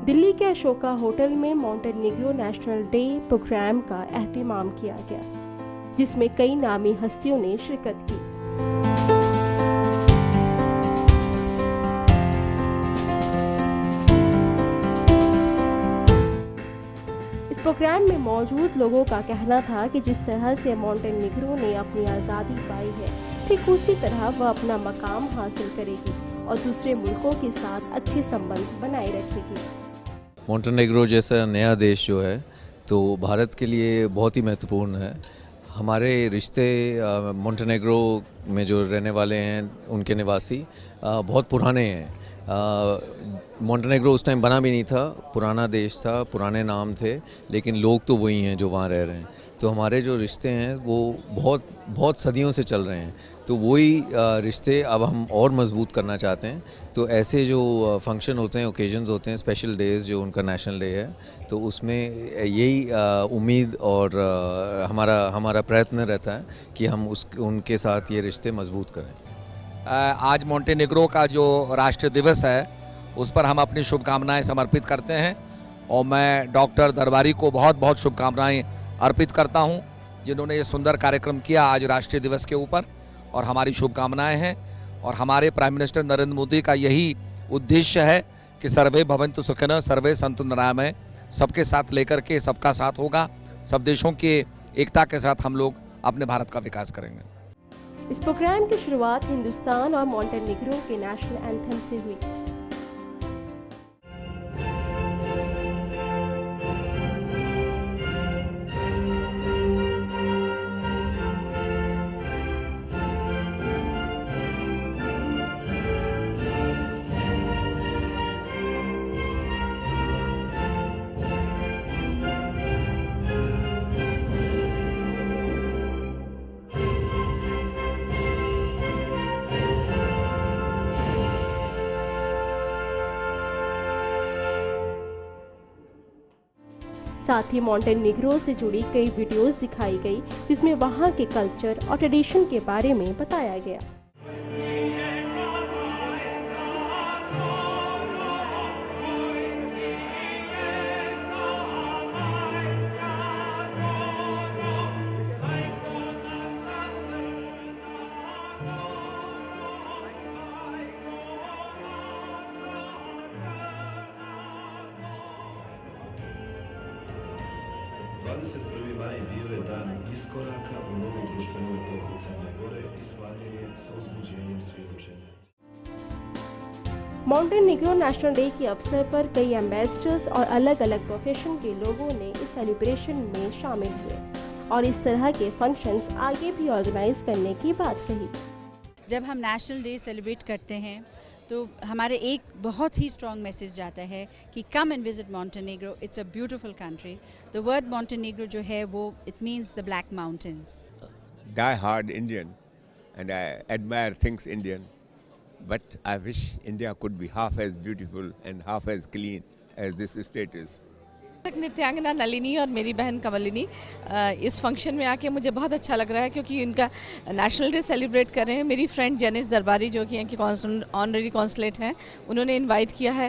दिल्ली के अशोका होटल में Montenegro national day programme का एहतमाम किया गया, जिसमें कई नामी हस्तियों ने शिरकत की। इस प्रोग्राम में मौजूद लोगों का कहना था कि जिस तरह से मॉन्टेनेग्रो ने अपनी आज़ादी पाई है, ठीक उसी तरह वह अपना मकाम हासिल करेगी और दूसरे मुल्कों के साथ अच्छे संबंध बनाए रखेगी। मॉन्टेनेग्रो जैसा नया देश जो है तो भारत के लिए बहुत ही महत्वपूर्ण है। हमारे रिश्ते मॉन्टेनेग्रो में जो रहने वाले हैं उनके निवासी बहुत पुराने हैं। मॉन्टेनेग्रो उस टाइम बना भी नहीं था, पुराना देश था, पुराने नाम थे, लेकिन लोग तो वही हैं जो वहाँ रह रहे हैं। तो हमारे जो रिश्ते हैं वो बहुत सदियों से चल रहे हैं, तो वही रिश्ते अब हम और मजबूत करना चाहते हैं। तो ऐसे जो फंक्शन होते हैं, ओकेजन्स होते हैं, स्पेशल डेज जो उनका नेशनल डे है, तो उसमें यही उम्मीद और हमारा प्रयत्न रहता है कि हम उनके साथ ये रिश्ते मजबूत करें। आज मॉन्टेनेग्रो का जो राष्ट्रीय दिवस है उस पर हम अपनी शुभकामनाएं समर्पित करते हैं और मैं डॉक्टर दरबारी को बहुत बहुत शुभकामनाएं अर्पित करता हूं, जिन्होंने ये सुंदर कार्यक्रम किया आज राष्ट्रीय दिवस के ऊपर, और हमारी शुभकामनाएं हैं। और हमारे प्राइम मिनिस्टर नरेंद्र मोदी का यही उद्देश्य है कि सर्वे भवन्तु सुखिनः सर्वे सन्तु निरामय, सबके साथ लेकर के सबका साथ होगा, सब देशों के एकता के साथ हम लोग अपने भारत का विकास करेंगे। इस प्रोग्राम की शुरुआत हिंदुस्तान और मॉन्टेनेग्रो के नेशनल एंथम से हुई। साथ ही मॉन्टेनेग्रो से जुड़ी कई वीडियोस दिखाई गई, जिसमें वहां के कल्चर और ट्रेडिशन के बारे में बताया गया। maj bio je dan iskoraka u novu društvenu epohu Crne Gore i slavljenje sa uzbuđenjem svjedočenja। Montenegro national day के अवसर पर कई एम्बेसडर्स और अलग अलग प्रोफेशन के लोगों ने इस सेलिब्रेशन में शामिल हुए और इस तरह के फंक्शंस आगे भी ऑर्गेनाइज करने की बात कही। जब हम नेशनल डे सेलिब्रेट करते हैं तो हमारे एक बहुत ही स्ट्रॉन्ग मैसेज जाता है कि come and visit Montenegro, it's a beautiful country. The word Montenegro जो है वो it means the black mountains. Die hard Indian and I admire things Indian, but I wish India could be half as beautiful and half as clean as this state is. नृत्यांगना नलिनी और मेरी बहन कमलिनी इस function में आके मुझे बहुत अच्छा लग रहा है, क्योंकि इनका नेशनल डे सेलिब्रेट कर रहे हैं। मेरी फ्रेंड जेनिस दरबारी जो कि इनकी ऑनररी कॉन्सुलेट हैं, उन्होंने इनवाइट किया है।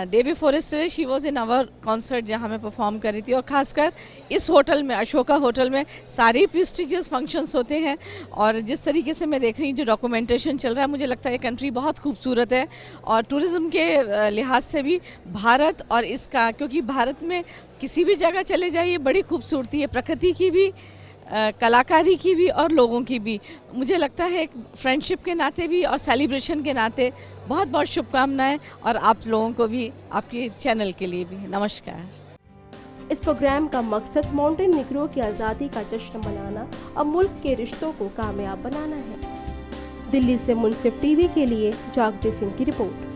Day before yesterday she was in our concert जहां मैं परफॉर्म कर रही थी, और खासकर इस होटल में, अशोका होटल में सारे प्रेस्टिजियस फंक्शंस होते हैं। और जिस तरीके से मैं देख रही हूँ जो डॉक्यूमेंटेशन चल रहा है, मुझे लगता है ये कंट्री बहुत खूबसूरत है और टूरिज्म के लिहाज से भी भारत और इसका, क्योंकि भारत में किसी भी जगह चले जाइए बड़ी खूबसूरती है, प्रकृति की भी, कलाकारी की भी और लोगों की भी। मुझे लगता है फ्रेंडशिप के नाते भी और सेलिब्रेशन के नाते बहुत बहुत शुभकामनाएं, और आप लोगों को भी, आपके चैनल के लिए भी नमस्कार। इस प्रोग्राम का मकसद मॉन्टेनेग्रो की आज़ादी का जश्न मनाना और मुल्क के रिश्तों को कामयाब बनाना है। दिल्ली से मुनसिफ टीवी के लिए जागृति सिंह की रिपोर्ट।